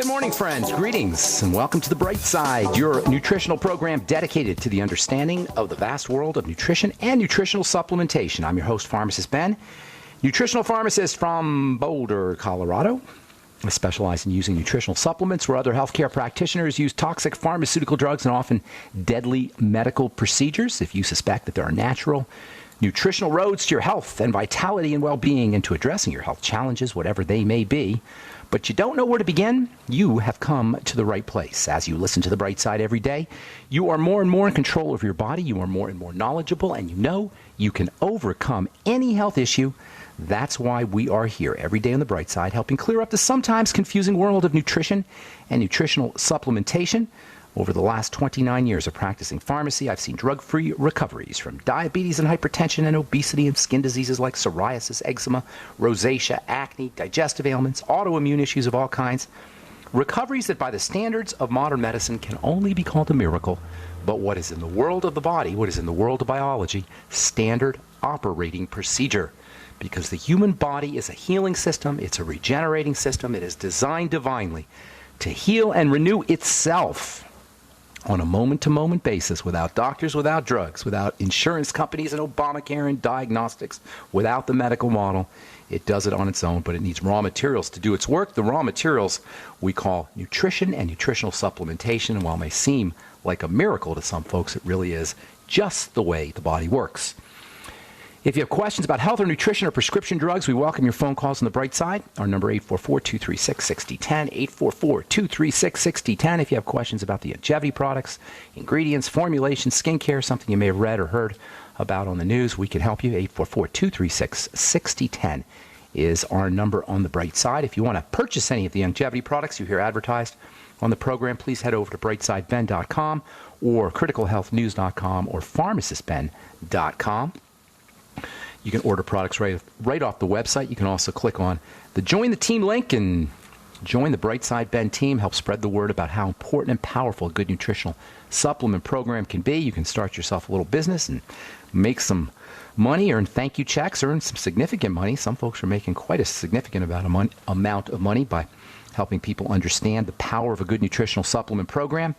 morning, friends. Greetings and welcome to The Bright Side, your nutritional program dedicated to the understanding of the vast world of nutrition and nutritional supplementation. I'm your host, Pharmacist Ben, nutritional pharmacist from Boulder, Colorado. I specialize in using nutritional supplements where other healthcare practitioners use toxic pharmaceutical drugs and often deadly medical procedures. If you suspect that there are natural nutritional roads to your health and vitality and well-being and to addressing your health challenges, whatever they may be, but you don't know where to begin, you have come to the right place. As you listen to The Bright Side every day, you are more and more in control of your body, you are more and more knowledgeable, and you know you can overcome any health issue. That's why we are here every day on The Bright Side, helping clear up the sometimes confusing world of nutrition and nutritional supplementation. Over the last 29 years of practicing pharmacy, I've seen drug-free recoveries from diabetes and hypertension and obesity and skin diseases like psoriasis, eczema, rosacea, acne, digestive ailments, autoimmune issues of all kinds. Recoveries that by the standards of modern medicine can only be called a miracle, but what is in the world of the body, what is in the world of biology, standard operating procedure. Because the human body is a healing system, it's a regenerating system, it is designed divinely to heal and renew itself on a moment-to-moment basis, without doctors, without drugs, without insurance companies and Obamacare and diagnostics, without the medical model. It does it on its own, but it needs raw materials to do its work. The raw materials we call nutrition and nutritional supplementation, and while it may seem like a miracle to some folks, it really is just the way the body works. If you have questions about health or nutrition or prescription drugs, we welcome your phone calls on The Bright Side. Our number 844-236-6010, 844-236-6010. If you have questions about the longevity products, ingredients, formulations, skincare, something you may have read or heard about on the news, we can help you. 844-236-6010 is our number on The Bright Side. If you want to purchase any of the longevity products you hear advertised on the program, please head over to brightsideben.com or criticalhealthnews.com or pharmacistben.com. You can order products right off the website. You can also click on the Join the Team link and join the Bright Side Ben team. Help spread the word about how important and powerful a good nutritional supplement program can be. You can start yourself a little business and make some money, earn thank you checks, earn some significant money. Some folks are making quite a significant amount of money by helping people understand the power of a good nutritional supplement program.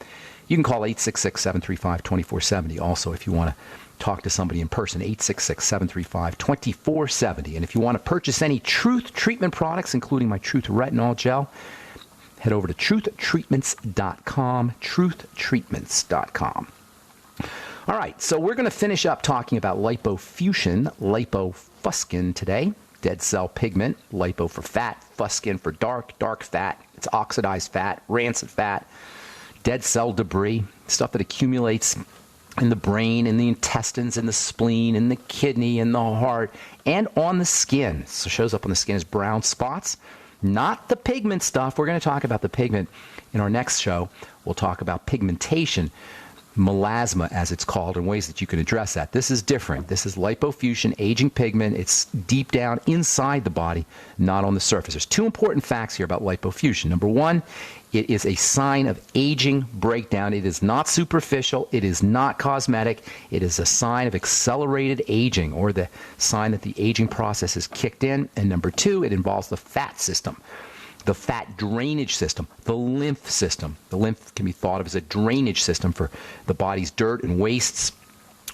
You can call 866-735-2470. Also, if you want to talk to somebody in person, 866-735-2470. And if you want to purchase any Truth Treatment products, including my Truth Retinol Gel, head over to truthtreatments.com, truthtreatments.com. All right, so we're going to finish up talking about lipofusion, lipofuscin today. Dead cell pigment, lipo for fat, fuscin for dark fat. It's oxidized fat, rancid fat, dead cell debris, stuff that accumulates in the brain, in the intestines, in the spleen, in the kidney, in the heart, and on the skin. So it shows up on the skin as brown spots. Not the pigment stuff. We're going to talk about the pigment in our next show. We'll talk about pigmentation, melasma as it's called, and ways that you can address that. This is different. This is lipofusion, aging pigment. It's deep down inside the body, not on the surface. There's two important facts here about lipofusion. Number one, it is a sign of aging breakdown. It is not superficial. It is not cosmetic. It is a sign of accelerated aging, or the sign that the aging process is kicked in. And number two, it involves the fat system, the fat drainage system, the lymph system. The lymph can be thought of as a drainage system for the body's dirt and wastes,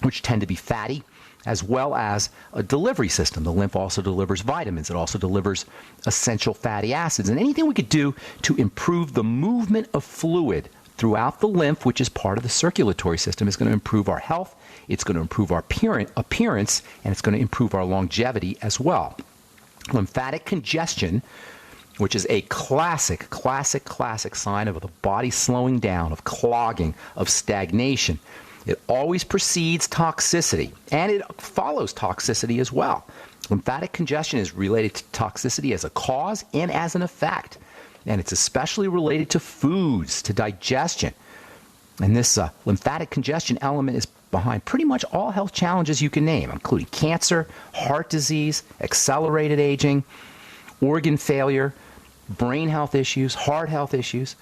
which tend to be fatty, as well as a delivery system. The lymph also delivers vitamins. It also delivers essential fatty acids. And anything we could do to improve the movement of fluid throughout the lymph, which is part of the circulatory system, is going to improve our health. It's going to improve our appearance, and it's going to improve our longevity as well. Lymphatic congestion, which is a classic sign of the body slowing down, of clogging, of stagnation. It always precedes toxicity, and it follows toxicity as well. Lymphatic congestion is related to toxicity as a cause and as an effect, and it's especially related to foods, to digestion. And this lymphatic congestion element is behind pretty much all health challenges you can name, including cancer, heart disease, accelerated aging, organ failure, brain health issues, heart health issues.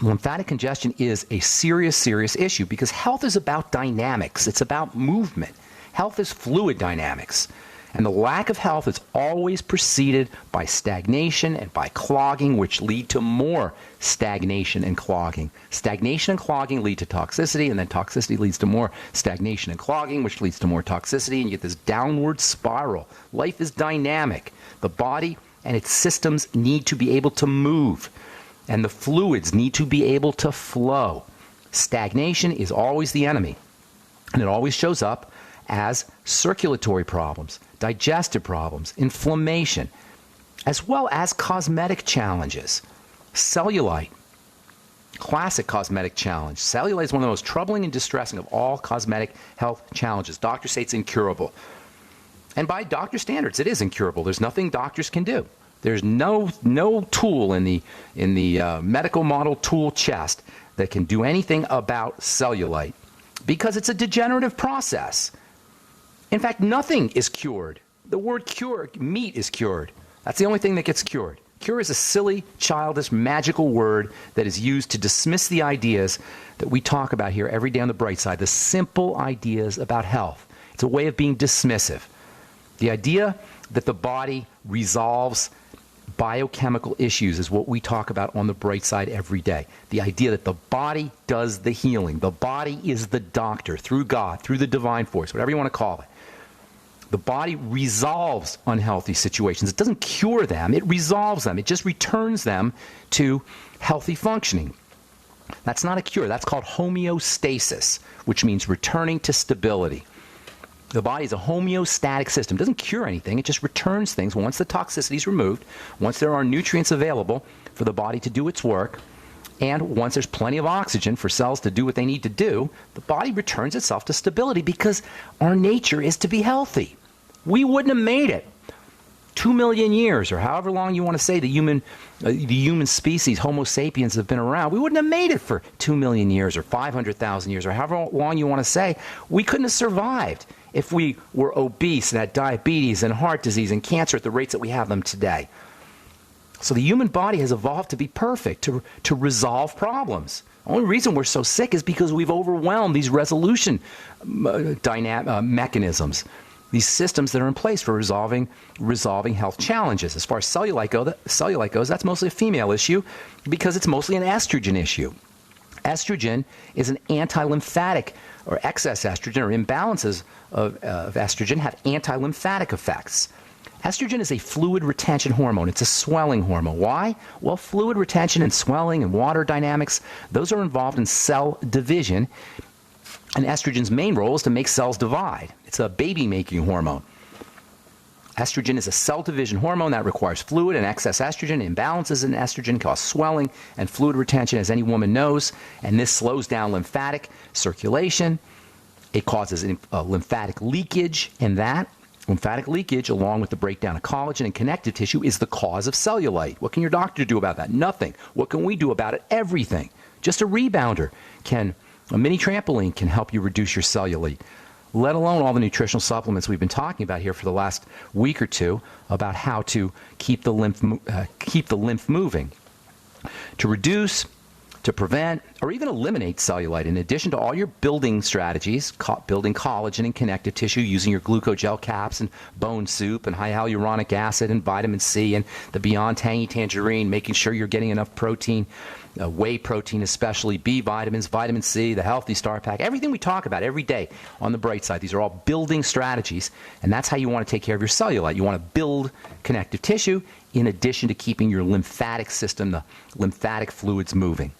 Lymphatic congestion is a serious issue because health is about dynamics. It's about movement. Health is fluid dynamics. And the lack of health is always preceded by stagnation and by clogging, which lead to more stagnation and clogging. Stagnation and clogging lead to toxicity, and then toxicity leads to more stagnation and clogging, which leads to more toxicity, and you get this downward spiral. Life is dynamic. The body and its systems need to be able to move, and the fluids need to be able to flow. Stagnation is always the enemy, and it always shows up as circulatory problems, digestive problems, inflammation, as well as cosmetic challenges. Cellulite, classic cosmetic challenge. Cellulite is one of the most troubling and distressing of all cosmetic health challenges. Doctors say it's incurable. And by doctor standards, it is incurable. There's nothing doctors can do. There's no tool in the medical model tool chest that can do anything about cellulite because it's a degenerative process. In fact, nothing is cured. The word cure, meat is cured. That's the only thing that gets cured. Cure is a silly, childish, magical word that is used to dismiss the ideas that we talk about here every day on the bright side, the simple ideas about health. It's a way of being dismissive. The idea that the body resolves biochemical issues is what we talk about on the bright side every day. The idea that the body does the healing. The body is the doctor through God, through the divine force, whatever you want to call it. The body resolves unhealthy situations. It doesn't cure them. It resolves them. It just returns them to healthy functioning. That's not a cure. That's called homeostasis, which means returning to stability. The body is a homeostatic system. It doesn't cure anything. It just returns things once the toxicity is removed, once there are nutrients available for the body to do its work, and once there's plenty of oxygen for cells to do what they need to do, the body returns itself to stability because our nature is to be healthy. We wouldn't have made it 2 million years, or however long you want to say the human species, Homo sapiens, have been around. We wouldn't have made it for 2 million years or 500,000 years or however long you want to say. We couldn't have survived if we were obese and had diabetes and heart disease and cancer at the rates that we have them today. So the human body has evolved to be perfect, to resolve problems. The only reason we're so sick is because we've overwhelmed these resolution mechanisms, these systems that are in place for resolving health challenges. As far as cellulite goes, that's mostly a female issue because it's mostly an estrogen issue. Estrogen is an anti-lymphatic, or excess estrogen or imbalances of estrogen have anti-lymphatic effects. Estrogen is a fluid retention hormone. It's a swelling hormone. Why? Well, fluid retention and swelling and water dynamics, those are involved in cell division. And estrogen's main role is to make cells divide. It's a baby-making hormone. Estrogen is a cell division hormone that requires fluid, and excess estrogen, imbalances in estrogen cause swelling and fluid retention, as any woman knows. And this slows down lymphatic circulation. It causes lymphatic leakage, and that lymphatic leakage, along with the breakdown of collagen and connective tissue, is the cause of cellulite. What can your doctor do about that? Nothing. What can we do about it? Everything. Just a rebounder a mini trampoline can help you reduce your cellulite, let alone all the nutritional supplements we've been talking about here for the last week or two about how to keep the lymph moving. To reduce, to prevent, or even eliminate cellulite, in addition to all your building strategies, building collagen and connective tissue using your glucogel caps and bone soup and high hyaluronic acid and vitamin C and the Beyond Tangy Tangerine, making sure you're getting enough protein, whey protein especially, B vitamins, vitamin C, the Healthy Star Pack, everything we talk about every day on the bright side. These are all building strategies, and that's how you want to take care of your cellulite. You want to build connective tissue in addition to keeping your lymphatic system, the lymphatic fluids moving.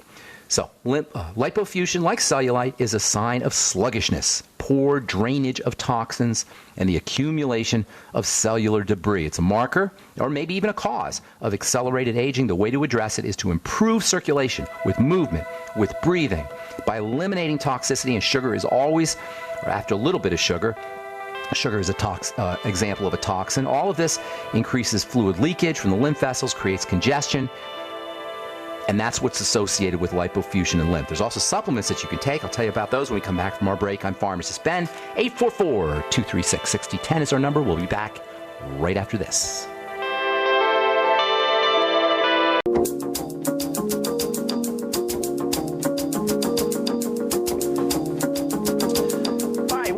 So lipofuscin, like cellulite, is a sign of sluggishness, poor drainage of toxins, and the accumulation of cellular debris. It's a marker, or maybe even a cause, of accelerated aging. The way to address it is to improve circulation with movement, with breathing, by eliminating toxicity, and sugar is always, or after a little bit of sugar is a example of a toxin. All of this increases fluid leakage from the lymph vessels, creates congestion, and that's what's associated with lipofuscin and lymph. There's also supplements that you can take. I'll tell you about those when we come back from our break. I'm Pharmacist Ben. 844-236-6010 is our number. We'll be back right after this.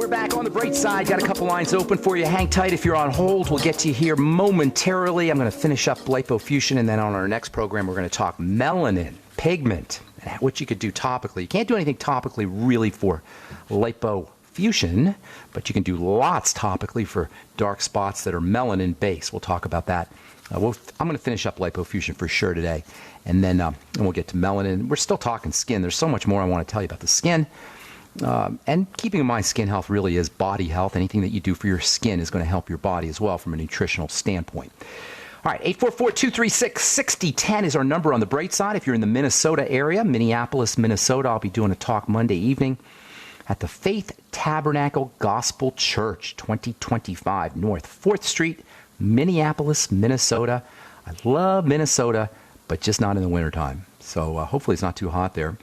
back on the bright side. Got a couple lines open for you. Hang tight if you're on hold. We'll get to you here momentarily. I'm going to finish up lipofusion, and then on our next program, we're going to talk melanin, pigment, what you could do topically. You can't do anything topically really for lipofusion, but you can do lots topically for dark spots that are melanin-based. We'll talk about that. I'm going to finish up lipofusion for sure today, and then we'll get to melanin. We're still talking skin. There's so much more I want to tell you about the skin. And keeping in mind, skin health really is body health. Anything that you do for your skin is going to help your body as well from a nutritional standpoint. All right, 844-236-6010 is our number on the bright side. If you're in the Minnesota area, Minneapolis, Minnesota, I'll be doing a talk Monday evening at the Faith Tabernacle Gospel Church, 2025 North 4th Street, Minneapolis, Minnesota. I love Minnesota, but just not in the wintertime. So hopefully it's not too hot there.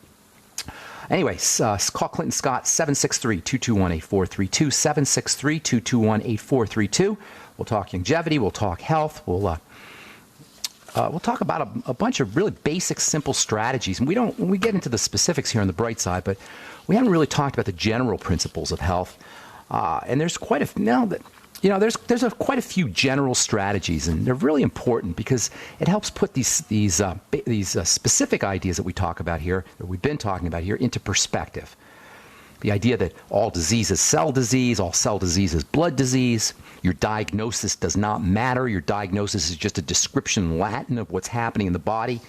Anyways, call Clinton Scott, 763-221-8432, 763-221-8432. We'll talk longevity. We'll talk health. We'll talk about a bunch of really basic, simple strategies. And we get into the specifics here on the bright side, but we haven't really talked about the general principles of health. And there's quite a there's quite a few general strategies, and they're really important because it helps put these specific ideas that we talk about here, that we've been talking about here, into perspective. The idea that all disease is cell disease, all cell disease is blood disease. Your diagnosis does not matter. Your diagnosis is just a description in Latin of what's happening in the body.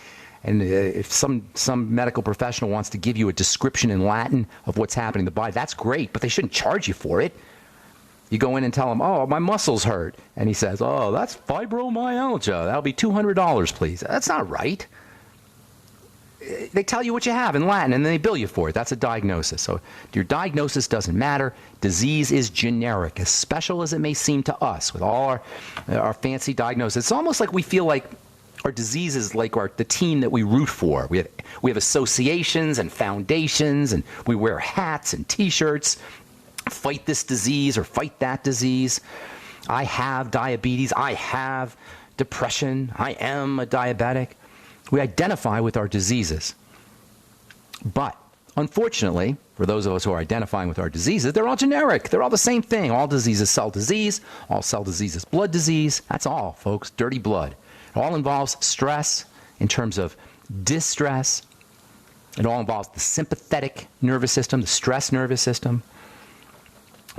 And if some medical professional wants to give you a description in Latin of what's happening in the body, that's great, but they shouldn't charge you for it. You go in and tell him, oh, my muscles hurt. And he says, oh, that's fibromyalgia. That'll be $200, please. That's not right. They tell you what you have in Latin, and then they bill you for it. That's a diagnosis. So your diagnosis doesn't matter. Disease is generic, as special as it may seem to us with all our fancy diagnosis. It's almost like we feel like our disease is like the team that we root for. We have associations and foundations, and we wear hats and T-shirts. Fight this disease or fight that disease. I have diabetes. I have depression. I am a diabetic. We identify with our diseases. But unfortunately, for those of us who are identifying with our diseases, they're all generic. They're all the same thing. All disease is cell disease. All cell disease is blood disease. That's all, folks. Dirty blood. It all involves stress in terms of distress. It all involves the sympathetic nervous system, the stress nervous system.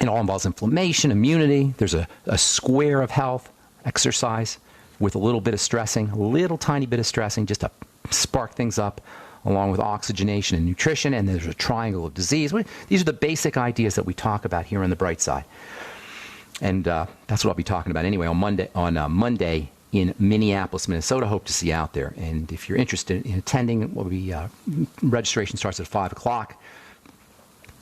It all involves inflammation, immunity. There's a square of health, exercise, with a little bit of stressing, a little tiny bit of stressing, just to spark things up, along with oxygenation and nutrition. And there's a triangle of disease. These are the basic ideas that we talk about here on the bright side. And that's what I'll be talking about anyway on Monday in Minneapolis, Minnesota. Hope to see you out there. And if you're interested in attending, registration starts at 5 o'clock.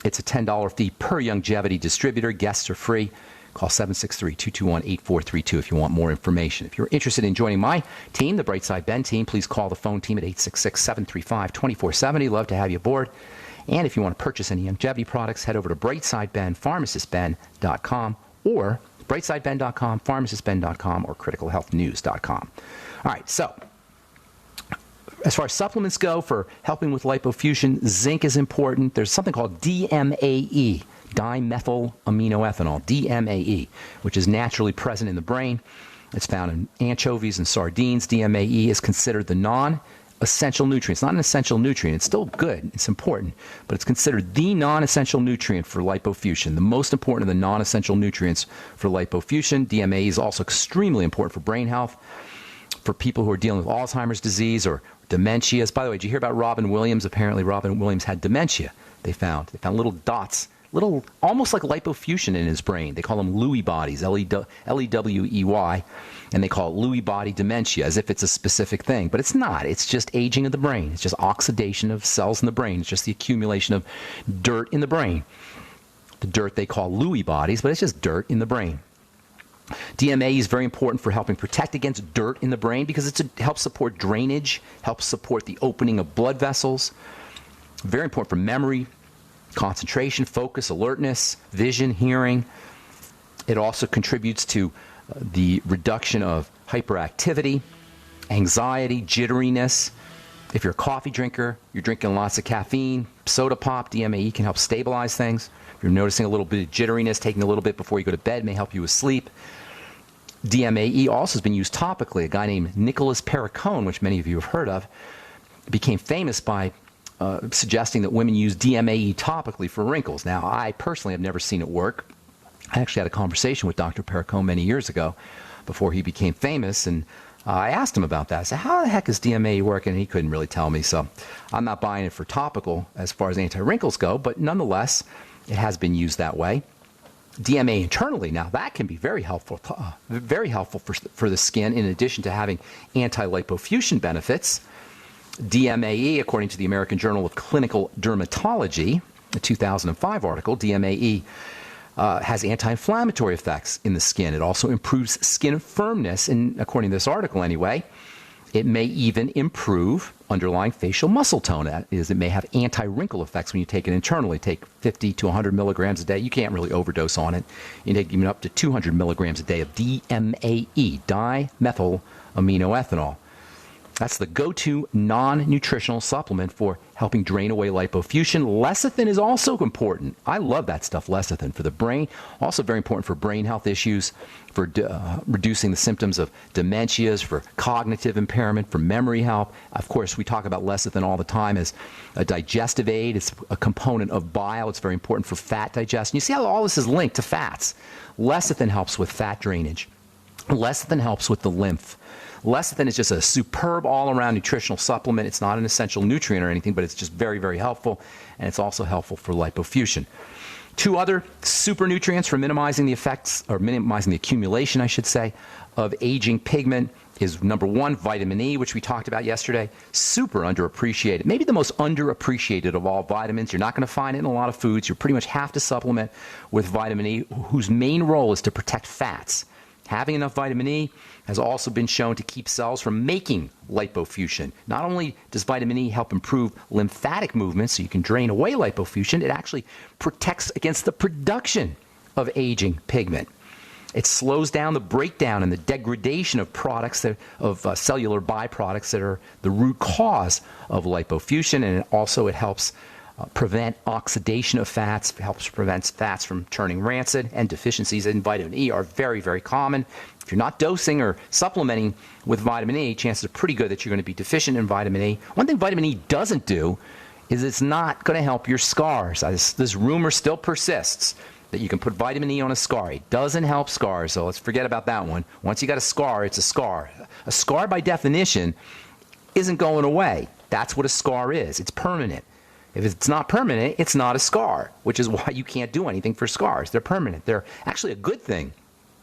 It's a $10 fee per longevity distributor. Guests are free. Call 763-221-8432 if you want more information. If you're interested in joining my team, the Brightside Ben team, please call the phone team at 866-735-2470. Love to have you aboard. And if you want to purchase any longevity products, head over to BrightSideBen, PharmacistBen.com, or BrightSideBen.com, PharmacistBen.com, or CriticalHealthNews.com. All right, so as far as supplements go for helping with lipofusion, zinc is important. There's something called DMAE, dimethyl aminoethanol, DMAE, which is naturally present in the brain. It's found in anchovies and sardines. DMAE is considered the non-essential nutrient. It's not an essential nutrient. It's still good. It's important. But it's considered the non-essential nutrient for lipofusion, the most important of the non-essential nutrients for lipofusion. DMAE is also extremely important for brain health, for people who are dealing with Alzheimer's disease or dementias. By the way, did you hear about Robin Williams? Apparently Robin Williams had dementia. They found little dots, almost like lipofusion in his brain. They call them Lewy bodies, L-E-W-E-Y, and they call it Lewy body dementia, as if it's a specific thing. But it's not. It's just aging of the brain. It's just oxidation of cells in the brain. It's just the accumulation of dirt in the brain. The dirt they call Lewy bodies, but it's just dirt in the brain. DMAE is very important for helping protect against dirt in the brain because it helps support drainage, helps support the opening of blood vessels. Very important for memory, concentration, focus, alertness, vision, hearing. It also contributes to the reduction of hyperactivity, anxiety, jitteriness, If you're a coffee drinker, you're drinking lots of caffeine, soda pop, DMAE can help stabilize things. If you're noticing a little bit of jitteriness, taking a little bit before you go to bed may help you with sleep. DMAE also has been used topically. A guy named Nicholas Perricone, which many of you have heard of, became famous by suggesting that women use DMAE topically for wrinkles. Now, I personally have never seen it work. I actually had a conversation with Dr. Perricone many years ago before he became famous, and I asked him about that. I said, how the heck is DMAE working? And he couldn't really tell me, so I'm not buying it for topical as far as anti-wrinkles go, but nonetheless, it has been used that way. DMAE internally, now that can be very helpful for the skin, in addition to having anti-lipofuscin benefits. DMAE, according to the American Journal of Clinical Dermatology, a 2005 article, DMAE has anti-inflammatory effects in the skin. It also improves skin firmness, and according to this article anyway, it may even improve underlying facial muscle tone. That is, it may have anti-wrinkle effects when you take it internally. Take 50 to 100 milligrams a day. You can't really overdose on it. You take even up to 200 milligrams a day of DMAE, dimethyl aminoethanol. That's the go-to non-nutritional supplement for helping drain away lipofuscin. Lecithin is also important. I love that stuff, lecithin, for the brain. Also very important for brain health issues, for reducing the symptoms of dementias, for cognitive impairment, for memory help. Of course, we talk about lecithin all the time as a digestive aid. It's a component of bile. It's very important for fat digestion. You see how all this is linked to fats. Lecithin helps with fat drainage. Lecithin helps with the lymph. Lecithin is just a superb all-around nutritional supplement. It's not an essential nutrient or anything, but it's just very, very helpful, and it's also helpful for lipofuscin. Two other super nutrients for minimizing the effects, or minimizing the accumulation, I should say, of aging pigment is number one, vitamin E, which we talked about yesterday. Super underappreciated. Maybe the most underappreciated of all vitamins. You're not going to find it in a lot of foods. You pretty much have to supplement with vitamin E, whose main role is to protect fats. Having enough vitamin E has also been shown to keep cells from making lipofuscin. Not only does vitamin E help improve lymphatic movement so you can drain away lipofuscin, it actually protects against the production of aging pigment. It slows down the breakdown and the degradation of products cellular byproducts that are the root cause of lipofuscin, and it helps prevent oxidation of fats, helps prevent fats from turning rancid, and deficiencies in vitamin E are very, very common. If you're not dosing or supplementing with vitamin E, chances are pretty good that you're going to be deficient in vitamin E. One thing vitamin E doesn't do is it's not going to help your scars. This rumor still persists that you can put vitamin E on a scar. It doesn't help scars, so let's forget about that one. Once you got a scar, it's a scar. A scar, by definition, isn't going away. That's what a scar is. It's permanent. If it's not permanent, it's not a scar, which is why you can't do anything for scars. They're permanent. They're actually a good thing.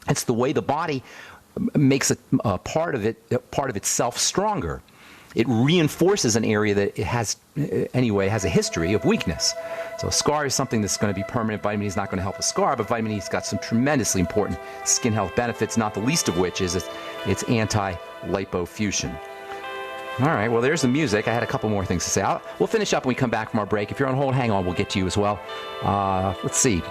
It's the way the body makes a part of itself stronger. It reinforces an area that it has a history of weakness. So a scar is something that's going to be permanent. Vitamin E is not going to help a scar, but vitamin E's got some tremendously important skin health benefits, not the least of which is its anti-lipofuscin. All right, well, there's the music. I had a couple more things to say. We'll finish up when we come back from our break. If you're on hold, hang on. We'll get to you as well. Let's see.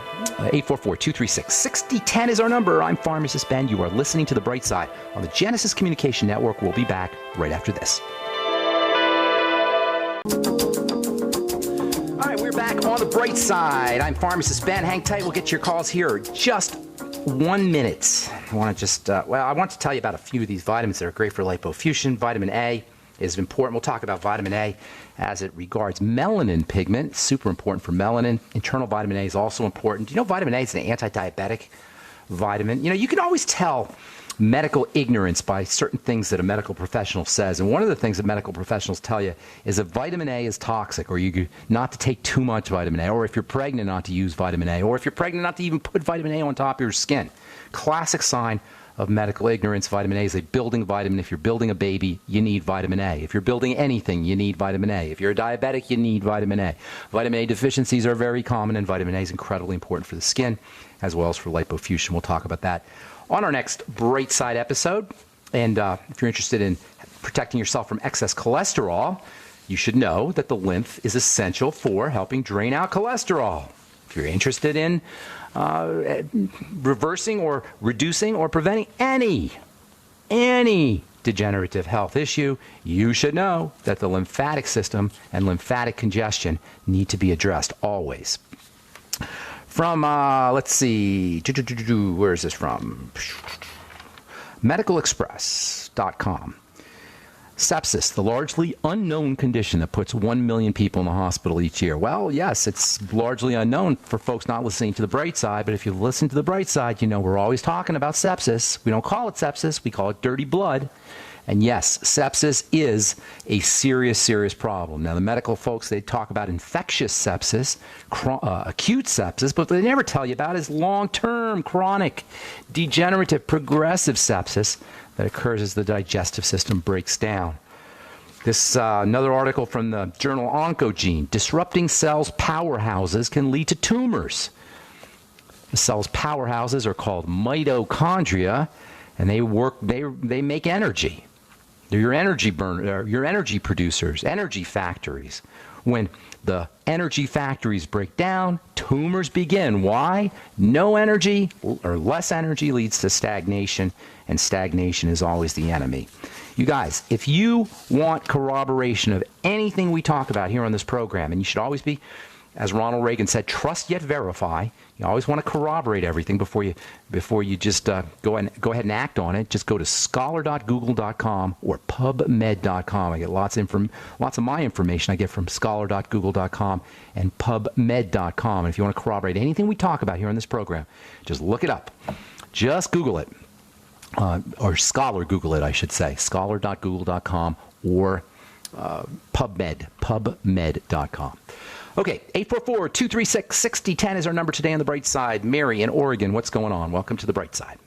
844-236-6010 is our number. I'm Pharmacist Ben. You are listening to The Bright Side on the Genesis Communication Network. We'll be back right after this. All right, we're back on The Bright Side. I'm Pharmacist Ben. Hang tight. We'll get to your calls here in just 1 minute. I want to tell you about a few of these vitamins that are great for lipofuscin. Vitamin A is important. We'll talk about vitamin A as it regards melanin pigment. Super important for melanin. Internal vitamin A is also important. You know, vitamin A is an anti-diabetic vitamin. You know, you can always tell medical ignorance by certain things that a medical professional says. And one of the things that medical professionals tell you is that vitamin A is toxic, or not to take too much vitamin A, or if you're pregnant, not to use vitamin A, or if you're pregnant, not to even put vitamin A on top of your skin. Classic sign of medical ignorance. Vitamin A is a building vitamin. If you're building a baby, you need vitamin A. If you're building anything, you need vitamin A. If you're a diabetic, you need vitamin A. Vitamin A deficiencies are very common, and vitamin A is incredibly important for the skin as well as for lipofuscin. We'll talk about that on our next Bright Side episode. And if you're interested in protecting yourself from excess cholesterol, you should know that the lymph is essential for helping drain out cholesterol. If you're interested in reversing or reducing or preventing any degenerative health issue, you should know that the lymphatic system and lymphatic congestion need to be addressed always. From, let's see, where is this from? MedicalExpress.com. Sepsis, the largely unknown condition that puts 1 million people in the hospital each year. Well, yes, it's largely unknown for folks not listening to the bright side, but if you listen to the bright side, you know we're always talking about sepsis. We don't call it sepsis, we call it dirty blood. And yes, sepsis is a serious, serious problem. Now, the medical folks, they talk about infectious sepsis, acute sepsis, but what they never tell you about is long-term, chronic, degenerative, progressive sepsis that occurs as the digestive system breaks down. This another article from the journal Oncogene. Disrupting cells' powerhouses can lead to tumors. The cell's powerhouses are called mitochondria, and they make energy. They're your energy your energy producers, energy factories. When the energy factories break down, tumors begin. Why? No energy or less energy leads to stagnation, and stagnation is always the enemy. You guys, if you want corroboration of anything we talk about here on this program, and you should always be, as Ronald Reagan said, trust yet verify. You always want to corroborate everything before you just go ahead and act on it. Just go to scholar.google.com or pubmed.com. I get lots of my information I get from scholar.google.com and pubmed.com. And if you want to corroborate anything we talk about here on this program, just look it up. Just Google it. Or Scholar Google it, I should say. Scholar.google.com or pubmed.com. Okay, 844-236-6010 is our number today on the bright side. Mary in Oregon, what's going on? Welcome to the bright side.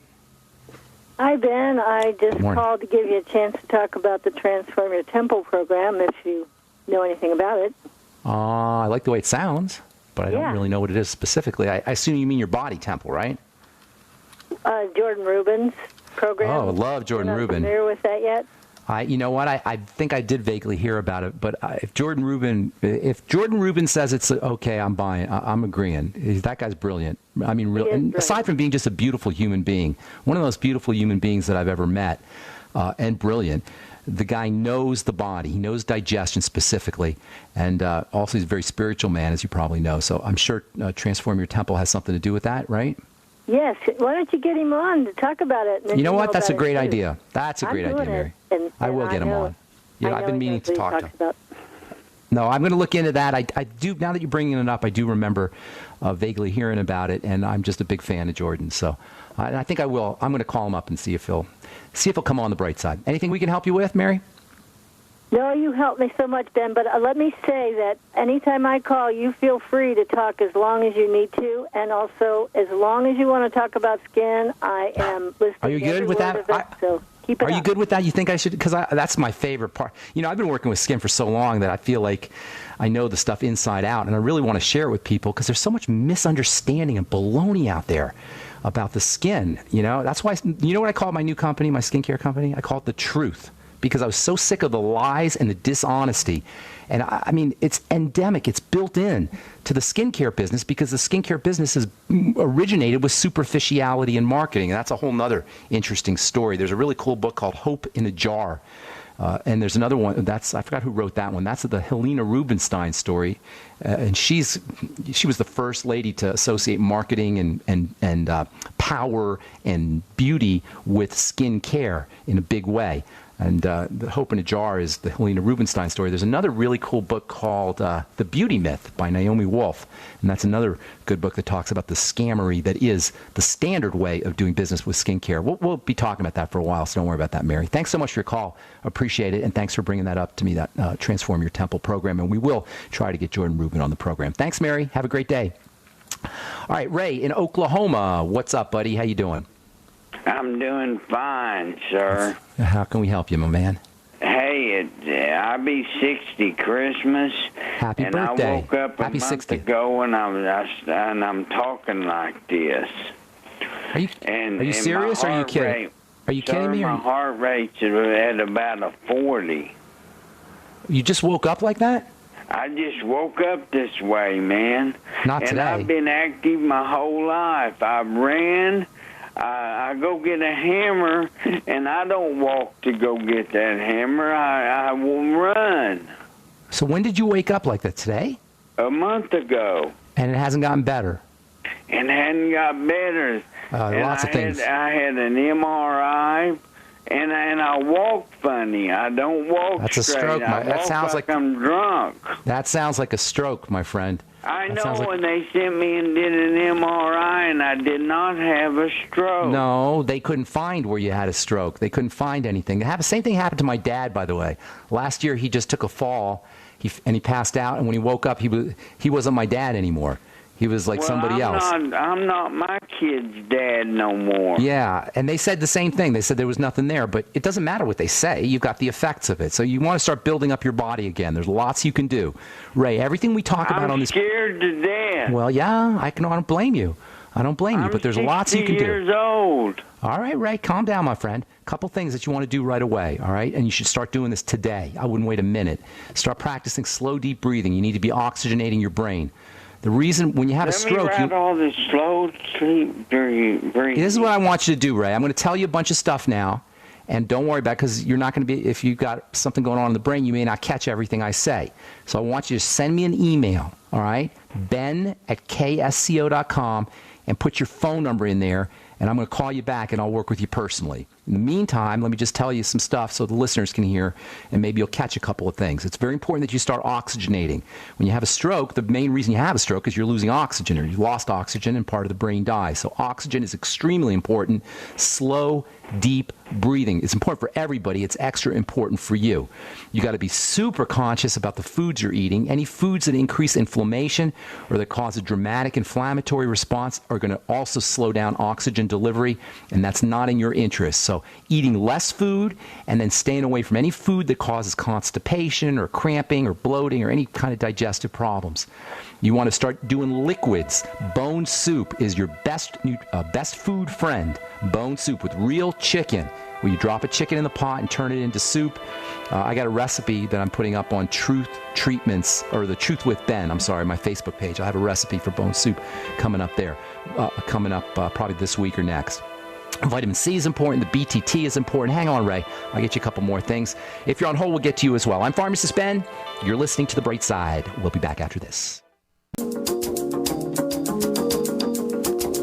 Hi, Ben. I just called to give you a chance to talk about the Transform Your Temple program, if you know anything about it. I like the way it sounds, but I don't really know what it is specifically. I assume you mean your body temple, right? Jordan Rubin's program. Oh, I love Jordan Rubin. Familiar with that yet? You know what? I think I did vaguely hear about it, but if Jordan Rubin says it's okay, I'm buying. I'm agreeing. That guy's brilliant. I mean, aside from being just a beautiful human being, one of the most beautiful human beings that I've ever met, and brilliant. The guy knows the body. He knows digestion specifically, and also he's a very spiritual man, as you probably know. So I'm sure Transform Your Temple has something to do with that, right? Yes. Why don't you get him on to talk about it? You know what? That's a great idea. That's a great idea, Mary. I will get him on. Yeah, I've been meaning to talk to him. No, I'm going to look into that. I do, now that you're bringing it up, I do remember vaguely hearing about it, and I'm just a big fan of Jordan. So I think I will. I'm going to call him up and see if he'll come on the bright side. Anything we can help you with, Mary? No, you helped me so much, Ben, but let me say that anytime I call, you feel free to talk as long as you need to, and also as long as you want to talk about skin, I am listening. Are you good with that? So keep it up. Are you good with that? You think I should? Because that's my favorite part. You know, I've been working with skin for so long that I feel like I know the stuff inside out, and I really want to share it with people because there's so much misunderstanding and baloney out there about the skin. You know, that's why, you know what I call my new company, my skincare company? I call it The Truth. Because I was so sick of the lies and the dishonesty. And I mean, it's endemic. It's built in to the skincare business because the skincare business has originated with superficiality in marketing. And that's a whole nother interesting story. There's a really cool book called Hope in a Jar. And there's another one, I forgot who wrote that one. That's the Helena Rubinstein story. And she was the first lady to associate marketing and power and beauty with skin care in a big way. And the Hope in a Jar is the Helena Rubinstein story. There's another really cool book called The Beauty Myth by Naomi Wolf. And that's another good book that talks about the scammery that is the standard way of doing business with skincare. We'll be talking about that for a while, so don't worry about that, Mary. Thanks so much for your call. Appreciate it. And thanks for bringing that up to me, that Transform Your Temple program. And we will try to get Jordan Rubin on the program. Thanks, Mary. Have a great day. All right, Ray in Oklahoma. What's up, buddy? How you doing? I'm doing fine, sir. How can we help you, my man? Hey, I'll be 60 Christmas. Happy and birthday. I woke up Happy a month 60. ago and I'm talking like this. Are you serious or are you kidding? Are you kidding me? My heart rate's at about a 40. You just woke up like that? I just woke up this way, man. Not today. And I've been active my whole life. I ran, I go get a hammer, and I don't walk to go get that hammer. I will run. So when did you wake up like that? Today? A month ago. And it hasn't gotten better? And hadn't got better. Lots of things. I had an MRI, and I walk funny. I don't walk That's straight. a stroke. That sounds like I'm drunk. That sounds like a stroke, my friend. I know, and they sent me and did an MRI, and I did not have a stroke. No, they couldn't find where you had a stroke. They couldn't find anything. The same thing happened to my dad, by the way. Last year, he just took a fall, and he passed out, and when he woke up, he wasn't my dad anymore. He was like somebody else. I'm not my kid's dad no more. Yeah, and they said the same thing. They said there was nothing there, but it doesn't matter what they say. You've got the effects of it. So you want to start building up your body again. There's lots you can do. Ray, everything we talk about on this... I'm scared to death. Well, yeah, I don't blame you. I don't blame you, but there's lots you can do. I'm 60 years old. All right, Ray, calm down, my friend. A couple things that you want to do right away, all right? And you should start doing this today. I wouldn't wait a minute. Start practicing slow, deep breathing. You need to be oxygenating your brain. The reason when you have a stroke, Let me write all this slow, deep breathing. This is what I want you to do, Ray. I'm going to tell you a bunch of stuff now, and don't worry about it because you're not going to be, if you've got something going on in the brain, you may not catch everything I say. So I want you to send me an email, all right? ben@ksco.com, and put your phone number in there, and I'm going to call you back, and I'll work with you personally. In the meantime, let me just tell you some stuff so the listeners can hear, and maybe you'll catch a couple of things. It's very important that you start oxygenating. When you have a stroke, the main reason you have a stroke is you're losing oxygen, or you lost oxygen, and part of the brain dies. So oxygen is extremely important. Slow, deep breathing. It's important for everybody. It's extra important for you. You got to be super conscious about the foods you're eating. Any foods that increase inflammation or that cause a dramatic inflammatory response are going to also slow down oxygen delivery, and that's not in your interest. So eating less food and then staying away from any food that causes constipation or cramping or bloating or any kind of digestive problems. You want to start doing liquids. Bone soup is your best food friend. Bone soup with real chicken, where you drop a chicken in the pot and turn it into soup. I got a recipe that I'm putting up on Truth Treatments, or the Truth with Ben, I'm sorry, my Facebook page. I have a recipe for bone soup coming up there, probably this week or next. Vitamin C is important. The BTT is important. Hang on, Ray. I'll get you a couple more things. If you're on hold, we'll get to you as well. I'm Pharmacist Ben. You're listening to The Bright Side. We'll be back after this.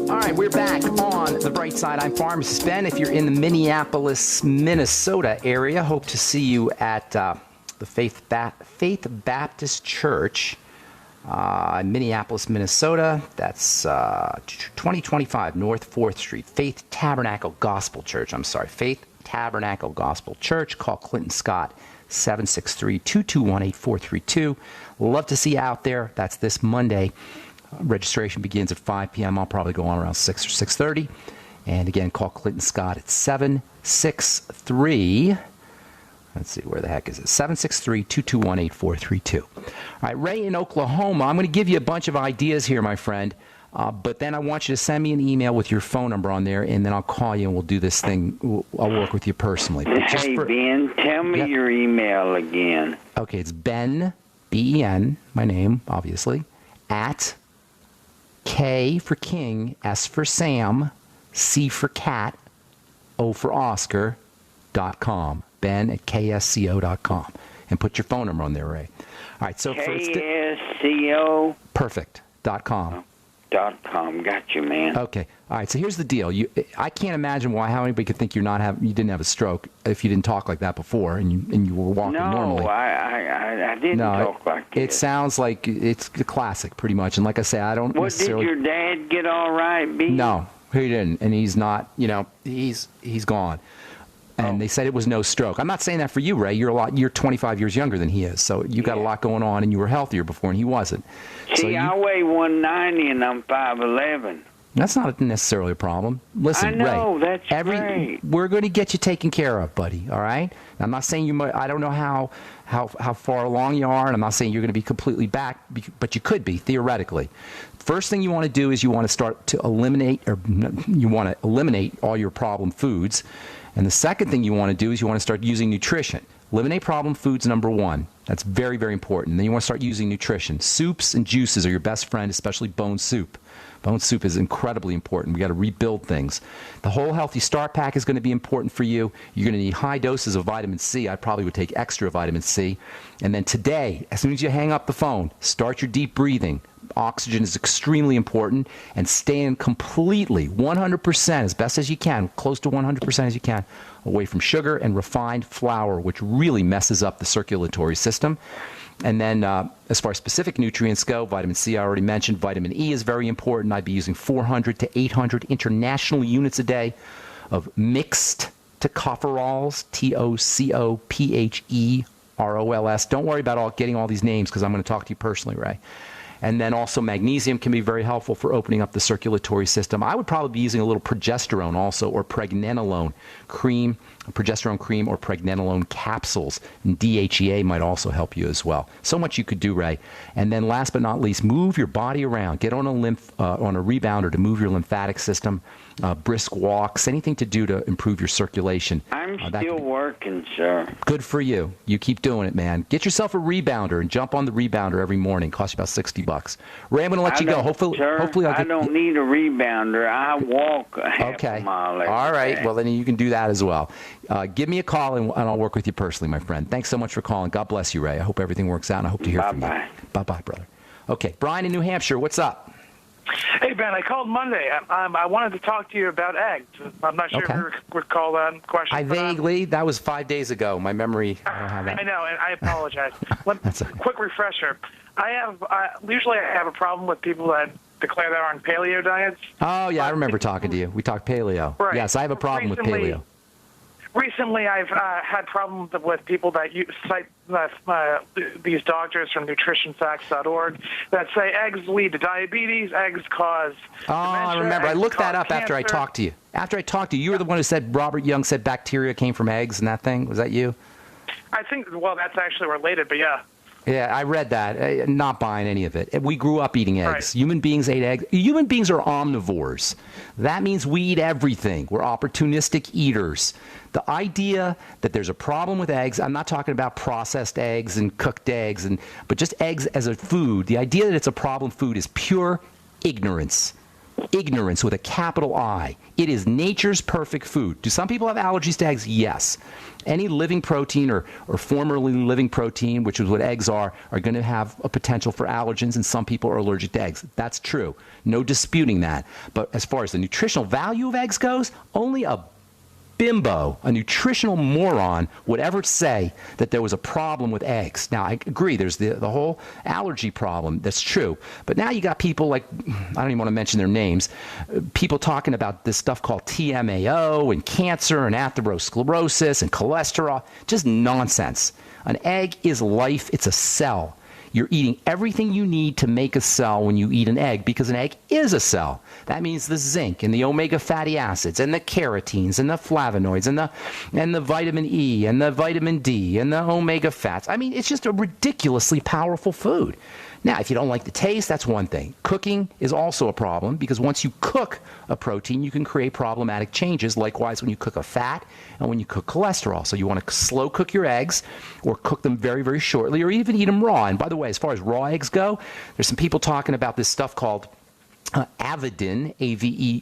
All right, we're back on The Bright Side. I'm Pharmacist Ben. If you're in the Minneapolis, Minnesota area, hope to see you at the Faith Baptist Church in Minneapolis, Minnesota. That's 2025 North 4th Street. Faith Tabernacle Gospel Church. Faith Tabernacle Gospel Church. Call Clinton Scott, 763-221-8432. Love to see you out there. That's this Monday. Registration begins at 5 p.m. I'll probably go on around 6 or 6:30. And again, call Clinton Scott at 763. Let's see, where the heck is it? 763-221-8432. All right, Ray in Oklahoma. I'm going to give you a bunch of ideas here, my friend. But then I want you to send me an email with your phone number on there, and then I'll call you and we'll do this thing. I'll work with you personally. Hey, Ben, tell me your email again. Okay, it's Ben, B-E-N, my name, obviously, at K for King, S for Sam, C for Cat, O for Oscar.com. Ben@ksco.com. And put your phone number on there, Ray. All right, so KSCO? Perfect.com. .com. Got you, man. Okay. All right, so here's the deal. I can't imagine how anybody could think you didn't have a stroke if you didn't talk like that before and you were walking normally. No, I didn't talk like that. It sounds like it's the classic, pretty much. And like I say, I don't necessarily... Did your dad get all right, B? No, he didn't. And he's not, he's gone. And they said it was no stroke. I'm not saying that for you, Ray. You're 25 years younger than he is. So you got a lot going on, and you were healthier before, and he wasn't. See, I weigh 190, and I'm 5'11". That's not necessarily a problem. Listen, I know, Ray, that's great. We're going to get you taken care of, buddy, all right? I'm not saying you might, I don't know how far along you are, and I'm not saying you're going to be completely back, but you could be, theoretically. First thing you want to do is you want to eliminate all your problem foods. And the second thing you want to do is you want to start using nutrition. Eliminate problem foods, number one. That's very, very important. Then you want to start using nutrition. Soups and juices are your best friend, especially bone soup. Bone soup is incredibly important. We got to rebuild things. The whole healthy start pack is going to be important for you. You're going to need high doses of vitamin C. I probably would take extra vitamin C. And then today, as soon as you hang up the phone, start your deep breathing. Oxygen is extremely important, and staying completely 100% as best as you can, close to 100% as you can, away from sugar and refined flour, which really messes up the circulatory system. And then as far as specific nutrients go, vitamin C I already mentioned. Vitamin E is very important. I'd be using 400 to 800 international units a day of mixed tocopherols, TOCOPHEROLS. Don't worry about getting all these names because I'm going to talk to you personally, Ray. And then also magnesium can be very helpful for opening up the circulatory system. I would probably be using a little progesterone also, or pregnenolone cream, progesterone cream, or pregnenolone capsules. And DHEA might also help you as well. So much you could do, Ray. And then last but not least, move your body around. Get on a rebounder to move your lymphatic system. Brisk walks, anything to do to improve your circulation. I'm still working, sir. Good for you. You keep doing it, man. Get yourself a rebounder and jump on the rebounder every morning. Costs you about $60. Ray, I'm going to let you go. Hopefully, I don't need a rebounder. I walk half a mile every All right. day. Well, then you can do that as well. Give me a call, and I'll work with you personally, my friend. Thanks so much for calling. God bless you, Ray. I hope everything works out, and I hope to hear from you. Bye-bye, brother. Okay, Brian in New Hampshire, what's up? Hey, Ben, I called Monday. I wanted to talk to you about eggs. I'm not sure if you recall that question. I vaguely. That was 5 days ago. My memory, I don't have that. I know, and I apologize. Quick refresher. Usually I have a problem with people that declare they're on paleo diets. Oh, yeah, I remember talking to you. We talked paleo. Right. Yes, I have a problem with paleo. Recently, I've had problems with people that cite these doctors from nutritionfacts.org that say eggs lead to diabetes, eggs cause dementia, I remember. I looked that up cancer. after I talked to you. You were the one who said Robert Young said bacteria came from eggs and that thing. Was that you? I think, well, that's actually related, but yeah. Yeah, I read that. Not buying any of it. We grew up eating eggs. Right. Human beings ate eggs. Human beings are omnivores. That means we eat everything. We're opportunistic eaters. The idea that there's a problem with eggs, I'm not talking about processed eggs and cooked eggs, but just eggs as a food. The idea that it's a problem food is pure ignorance. Ignorance with a capital I. It is nature's perfect food. Do some people have allergies to eggs? Yes. Any living protein or formerly living protein, which is what eggs are going to have a potential for allergens, and some people are allergic to eggs. That's true. No disputing that. But as far as the nutritional value of eggs goes, only a bimbo, a nutritional moron, would ever say that there was a problem with eggs. Now, I agree, there's the whole allergy problem. That's true. But now you got people like, I don't even want to mention their names, people talking about this stuff called TMAO and cancer and atherosclerosis and cholesterol. Just nonsense. An egg is life. It's a cell. You're eating everything you need to make a cell when you eat an egg, because an egg is a cell. That means the zinc and the omega fatty acids and the carotenes and the flavonoids and the vitamin E and the vitamin D and the omega fats. I mean, it's just a ridiculously powerful food. Now, if you don't like the taste, that's one thing. Cooking is also a problem, because once you cook a protein, you can create problematic changes. Likewise, when you cook a fat and when you cook cholesterol. So you want to slow cook your eggs, or cook them very, very shortly, or even eat them raw. And by the way, as far as raw eggs go, there's some people talking about this stuff called avidin,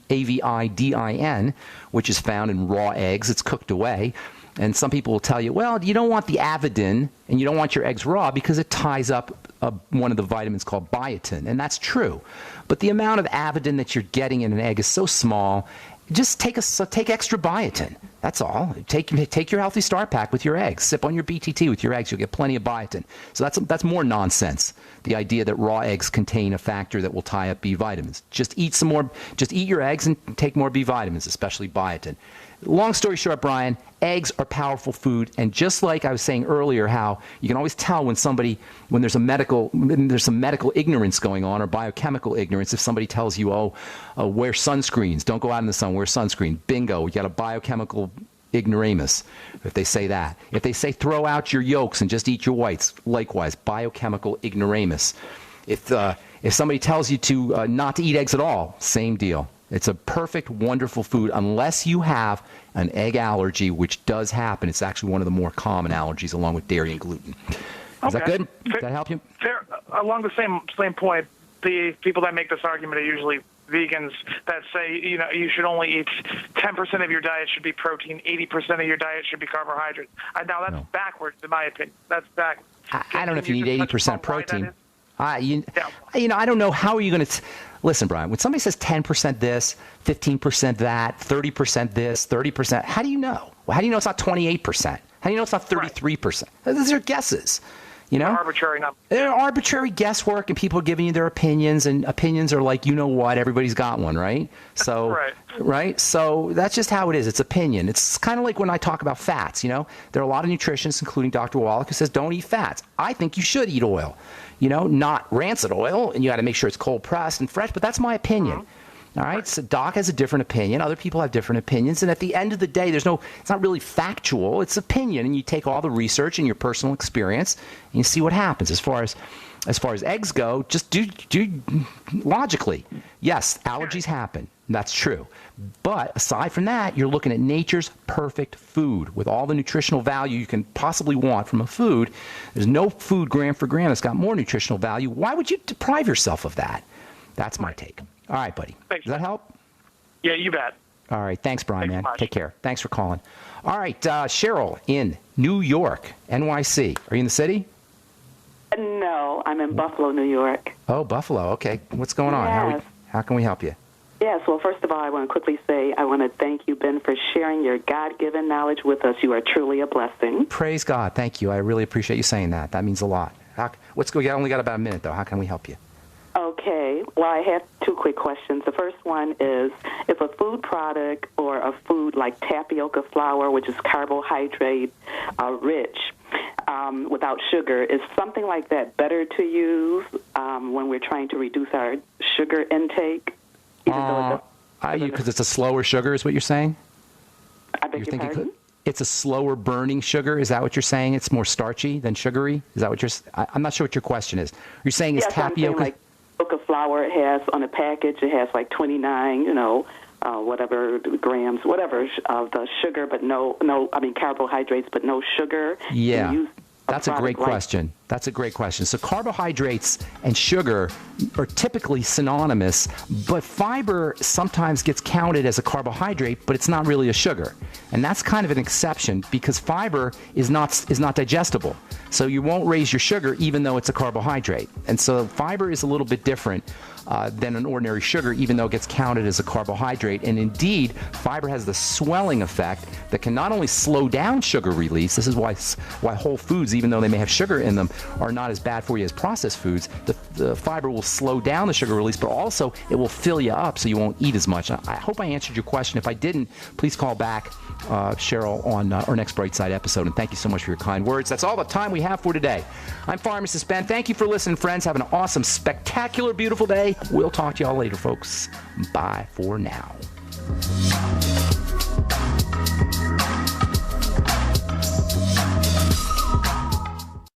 AVIDIN, which is found in raw eggs. It's cooked away. And some people will tell you, well, you don't want the avidin and you don't want your eggs raw because it ties up one of the vitamins called biotin. And that's true. But the amount of avidin that you're getting in an egg is so small. Just take extra biotin. That's all. Take your healthy start pack with your eggs. Sip on your BTT with your eggs. You'll get plenty of biotin. So that's more nonsense. The idea that raw eggs contain a factor that will tie up B vitamins. Just eat your eggs and take more B vitamins, especially biotin. Long story short, Brian, eggs are powerful food, and just like I was saying earlier, how you can always tell when there's some medical ignorance going on, or biochemical ignorance. If somebody tells you, wear sunscreens, don't go out in the sun, wear sunscreen. Bingo, you got a biochemical ignoramus. If they say that, if they say throw out your yolks and just eat your whites, likewise, biochemical ignoramus. If somebody tells you to not to eat eggs at all, same deal. It's a perfect, wonderful food unless you have an egg allergy, which does happen. It's actually one of the more common allergies, along with dairy and gluten. Is that good? Does that help you? Along the same point, the people that make this argument are usually vegans that say, you should only eat 10% of your diet should be protein, 80% of your diet should be carbohydrates. Now, that's backwards, in my opinion. That's backwards. I don't know if you need 80% protein. I don't know. How are you going to... Listen, Brian, when somebody says 10% this, 15% that, 30% this, 30%, how do you know? Well, how do you know it's not 28%? How do you know it's not 33%? Right. Those are guesses. Arbitrary numbers. They're arbitrary guesswork, and people are giving you their opinions, and opinions are like, what, everybody's got one, right? So, right? So that's just how it is. It's opinion. It's kind of like when I talk about fats, There are a lot of nutritionists, including Dr. Wallach, who says don't eat fats. I think you should eat oil, not rancid oil, and you got to make sure it's cold pressed and fresh, but that's my opinion. Mm-hmm. All right, so Doc has a different opinion. Other people have different opinions. And at the end of the day, it's not really factual. It's opinion. And you take all the research and your personal experience and you see what happens. As far as eggs go, just do logically. Yes, allergies happen. That's true. But aside from that, you're looking at nature's perfect food with all the nutritional value you can possibly want from a food. There's no food gram for gram that's got more nutritional value. Why would you deprive yourself of that? That's my take. All right, buddy. Thanks. Does that help? Yeah, you bet. All right. Thanks, Brian, Thanks man. so much. Take care. Thanks for calling. All right, Cheryl in New York, NYC. Are you in the city? No, I'm in Buffalo, New York. Oh, Buffalo. Okay. What's going on? Yes. How can we help you? Yes, well, first of all, I want to quickly say I want to thank you, Ben, for sharing your God-given knowledge with us. You are truly a blessing. Praise God. Thank you. I really appreciate you saying that. That means a lot. We only got about a minute, though. How can we help you? Okay. Well, I have two quick questions. The first one is, if a food product or a food like tapioca flour, which is carbohydrate rich, without sugar, is something like that better to use when we're trying to reduce our sugar intake? Because it's a slower sugar is what you're saying? I beg your pardon? It's a slower burning sugar. Is that what you're saying? It's more starchy than sugary? Is that what I'm not sure what your question is. You're saying is tapioca... Like tapioca flour, it has on a package, it has like 29, whatever grams, whatever of the sugar, but carbohydrates, but no sugar. Yeah. That's a great question. That's a great question. So carbohydrates and sugar are typically synonymous, but fiber sometimes gets counted as a carbohydrate, but it's not really a sugar. And that's kind of an exception because fiber is not digestible. So you won't raise your sugar even though it's a carbohydrate. And so fiber is a little bit different than an ordinary sugar, even though it gets counted as a carbohydrate. And indeed, fiber has the swelling effect that can not only slow down sugar release, this is why whole foods, even though they may have sugar in them, are not as bad for you as processed foods. The fiber will slow down the sugar release, but also it will fill you up so you won't eat as much. I hope I answered your question. If I didn't, please call back Cheryl on our next Bright Side episode. And thank you so much for your kind words. That's all the time we have for today. I'm Pharmacist Ben. Thank you for listening, friends. Have an awesome, spectacular, beautiful day. We'll talk to y'all later, folks. Bye for now.